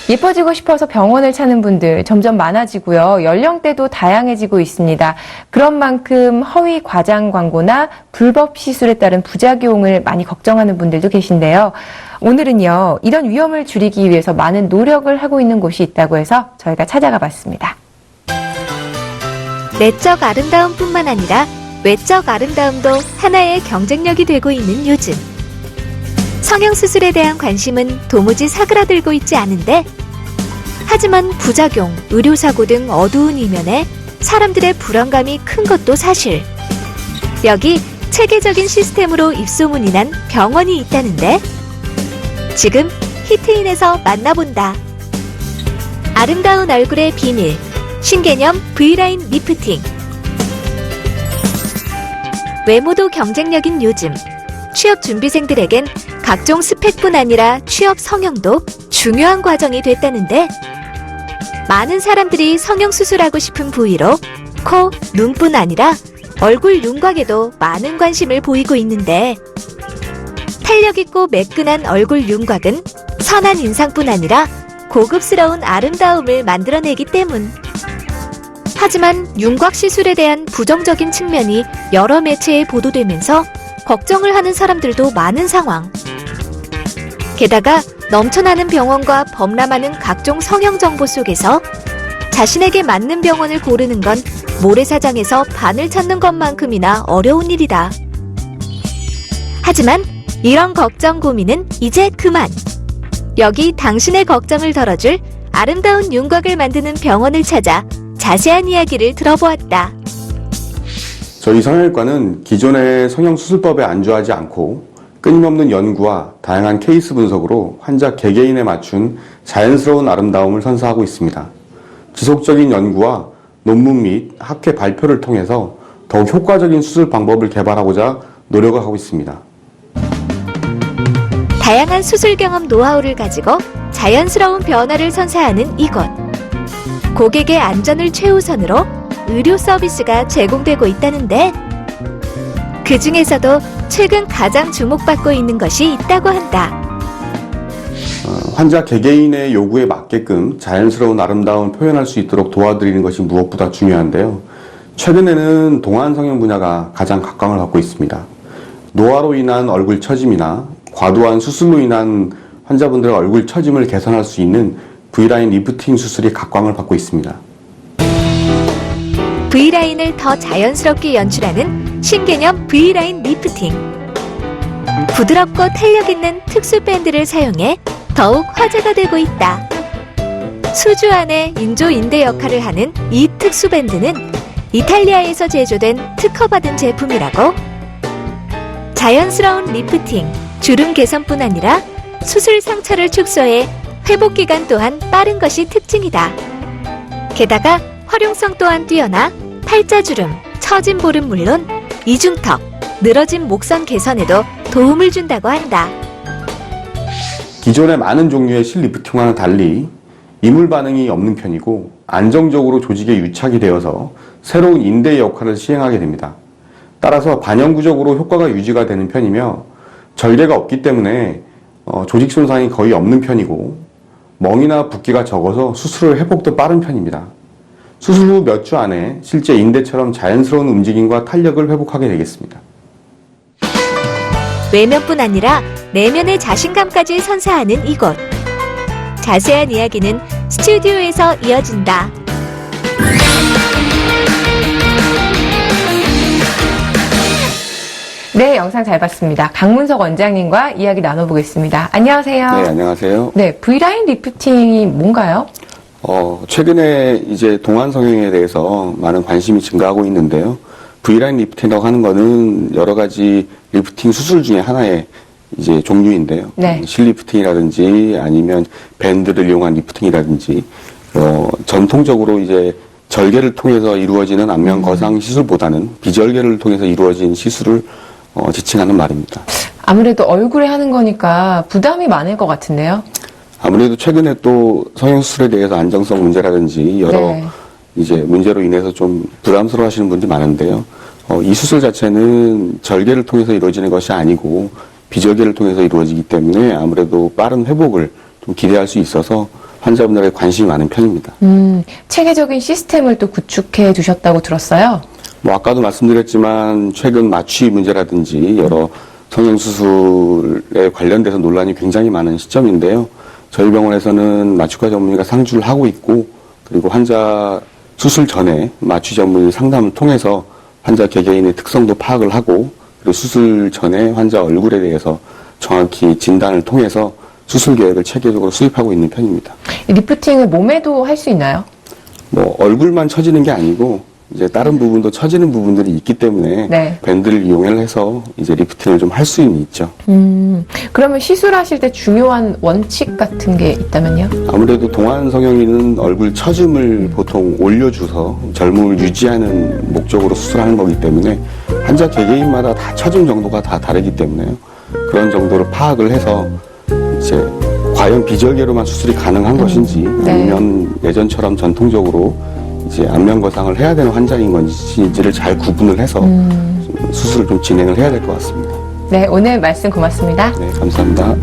예뻐지고 싶어서 병원을 찾는 분들 점점 많아지고요. 연령대도 다양해지고 있습니다. 그런 만큼 허위 과장 광고나 불법 시술에 따른 부작용을 많이 걱정하는 분들도 계신데요. 오늘은요, 이런 위험을 줄이기 위해서 많은 노력을 하고 있는 곳이 있다고 해서 저희가 찾아가 봤습니다. 내적 아름다움뿐만 아니라 외적 아름다움도 하나의 경쟁력이 되고 있는 요즘. 성형수술에 대한 관심은 도무지 사그라들고 있지 않은데, 하지만 부작용, 의료사고 등 어두운 이면에 사람들의 불안감이 큰 것도 사실. 여기 체계적인 시스템으로 입소문이 난 병원이 있다는데, 지금 히트인에서 만나본다. 아름다운 얼굴의 비밀, 신개념 V라인 리프팅. 외모도 경쟁력인 요즘, 취업 준비생들에겐 각종 스펙뿐 아니라 취업 성형도 중요한 과정이 됐다는데, 많은 사람들이 성형수술하고 싶은 부위로 코, 눈뿐 아니라 얼굴 윤곽에도 많은 관심을 보이고 있는데, 탄력있고 매끈한 얼굴 윤곽은 선한 인상뿐 아니라 고급스러운 아름다움을 만들어내기 때문. 하지만 윤곽 시술에 대한 부정적인 측면이 여러 매체에 보도되면서 걱정을 하는 사람들도 많은 상황. 게다가 넘쳐나는 병원과 범람하는 각종 성형 정보 속에서 자신에게 맞는 병원을 고르는 건 모래사장에서 바늘 찾는 것만큼이나 어려운 일이다. 하지만 이런 걱정 고민은 이제 그만. 여기 당신의 걱정을 덜어줄 아름다운 윤곽을 만드는 병원을 찾아 자세한 이야기를 들어보았다. 저희 성형외과는 기존의 성형수술법에 안주하지 않고 끊임없는 연구와 다양한 케이스 분석으로 환자 개개인에 맞춘 자연스러운 아름다움을 선사하고 있습니다. 지속적인 연구와 논문 및 학회 발표를 통해서 더욱 효과적인 수술 방법을 개발하고자 노력을 하고 있습니다. 다양한 수술 경험 노하우를 가지고 자연스러운 변화를 선사하는 이곳. 고객의 안전을 최우선으로 의료 서비스가 제공되고 있다는데, 그 중에서도 최근 가장 주목받고 있는 것이 있다고 한다. 환자 개개인의 요구에 맞게끔 자연스러운 아름다움을 표현할 수 있도록 도와드리는 것이 무엇보다 중요한데요. 최근에는 동안 성형 분야가 가장 각광을 받고 있습니다. 노화로 인한 얼굴 처짐이나 과도한 수술로 인한 환자분들의 얼굴 처짐을 개선할 수 있는 V라인 리프팅 수술이 각광을 받고 있습니다. V라인을 더 자연스럽게 연출하는 신개념 V라인 리프팅. 부드럽고 탄력있는 특수 밴드를 사용해 더욱 화제가 되고 있다. 수주 안에 인조 인대 역할을 하는 이 특수 밴드는 이탈리아에서 제조된 특허받은 제품이라고. 자연스러운 리프팅, 주름 개선뿐 아니라 수술 상처를 축소해 회복 기간 또한 빠른 것이 특징이다. 게다가 활용성 또한 뛰어나 팔자주름, 처진 볼은 물론 이중턱, 늘어진 목선 개선에도 도움을 준다고 한다. 기존의 많은 종류의 실리프팅과는 달리 이물 반응이 없는 편이고 안정적으로 조직에 유착이 되어서 새로운 인대의 역할을 시행하게 됩니다. 따라서 반영구적으로 효과가 유지가 되는 편이며 절개가 없기 때문에 조직 손상이 거의 없는 편이고 멍이나 붓기가 적어서 수술 회복도 빠른 편입니다. 수술 후 몇 주 안에 실제 인대처럼 자연스러운 움직임과 탄력을 회복하게 되겠습니다. 외면뿐 아니라 내면의 자신감까지 선사하는 이곳. 자세한 이야기는 스튜디오에서 이어진다. 네, 영상 잘 봤습니다. 강문석 원장님과 이야기 나눠보겠습니다. 안녕하세요. 네, 안녕하세요. 네, V라인 리프팅이 뭔가요? 최근에 이제 동안 성형에 대해서 많은 관심이 증가하고 있는데요. V라인 리프팅이라고 하는 거는 여러 가지 리프팅 수술 중에 하나의 이제 종류인데요. 네. 실리프팅이라든지 아니면 밴드를 이용한 리프팅이라든지, 전통적으로 이제 절개를 통해서 이루어지는 안면 거상 시술보다는 비절개를 통해서 이루어진 시술을 지칭하는 말입니다. 아무래도 얼굴에 하는 거니까 부담이 많을 것 같은데요. 아무래도 최근에 또 성형수술에 대해서 안정성 문제라든지 여러 네. 이제 문제로 인해서 좀 부담스러워 하시는 분들이 많은데요. 이 수술 자체는 절개를 통해서 이루어지는 것이 아니고 비절개를 통해서 이루어지기 때문에 아무래도 빠른 회복을 좀 기대할 수 있어서 환자분들에게 관심이 많은 편입니다. 체계적인 시스템을 또 구축해 두셨다고 들었어요. 뭐 아까도 말씀드렸지만 최근 마취 문제라든지 여러 성형수술에 관련돼서 논란이 굉장히 많은 시점인데요. 저희 병원에서는 마취과 전문의가 상주를 하고 있고, 그리고 환자 수술 전에 마취 전문의 상담을 통해서 환자 개개인의 특성도 파악을 하고, 그리고 수술 전에 환자 얼굴에 대해서 정확히 진단을 통해서 수술 계획을 체계적으로 수립하고 있는 편입니다. 리프팅을 몸에도 할 수 있나요? 뭐 얼굴만 처지는 게 아니고 이제 다른 부분도 처지는 부분들이 있기 때문에 네. 밴드를 이용해서 이제 리프팅을 좀 할 수는 있죠. 그러면 시술하실 때 중요한 원칙 같은 게 있다면요? 아무래도 동안 성형인은 얼굴 처짐을 보통 올려줘서 젊음을 유지하는 목적으로 수술하는 거기 때문에 환자 개개인마다 다 처짐 정도가 다 다르기 때문에요. 그런 정도로 파악을 해서 이제 과연 비절개로만 수술이 가능한 것인지 네. 아니면 예전처럼 전통적으로 이제 안면 거상을 해야 되는 환자인 건지를 잘 구분을 해서 수술을 좀 진행을 해야 될 것 같습니다. 네, 오늘 말씀 고맙습니다. 네, 감사합니다.